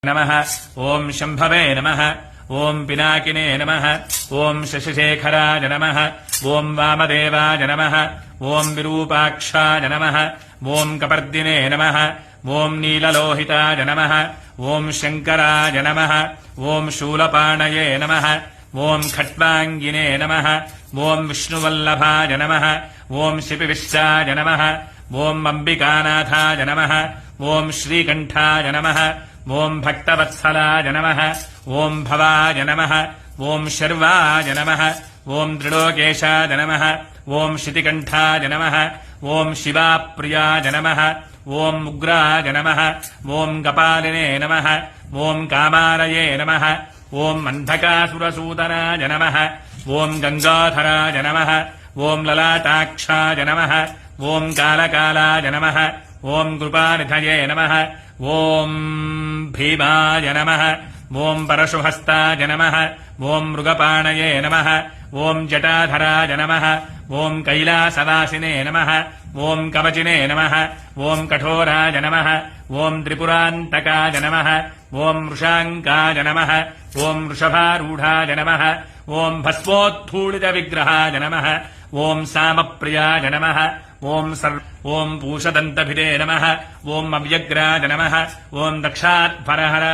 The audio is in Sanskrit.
नमः ओम शंभवे नमः ओम पिनाकिने नमः ओम शशिशेखराय नमः ओम वामदेवाय नमः ओम विरूपाक्षाय नमः ओम कपर्दिने नमः ओम नीललोहिताय नमः ओम शंकराय नमः ओम शूलपाणये नमः ओम खट्वांगिने नमः ओम विष्णुवल्लभाय नमः ओम शिपिविश्वाय नमः ओम अंबिकानाथाय नमः ओम श्रीकंठाय नमः ओम भक्तवत्सलाय नमः ओम भवाय नमः ओम शर्वाय नमः ओम दृढोकेशाय नमः ओम शितिकंठाय नमः ओम शिवाप्रियाय नमः ओम उग्राय नमः ओम कपालिने नमः ओम कामालये नमः ओम अन्धकासुरसूदनाय नमः ओम गंगाधराय नमः ओम ललाटाक्षाय नमः ओम कालकालाय नमः ओम कृपानिधये नमः ओम भीमाय नमः ओम परशुहस्ताय नमः ओम मृगपाणये नमः ओम जटाधराय नमः ओम कैलासवासिने नमः ओम कवचिने नमः ओम कठोराय नमः ओम त्रिपुरान्तकाय नमः ओम वृषाङ्काय नमः ओम वृषभारूढाय नमः ओम भस्मोत्थूलितविग्रहाय नमः ओम सामप्रियाय नमः ओम पूषदन्तभिदे नमः ओम अव्यग्राय नमः ओम दक्षाध्वरहर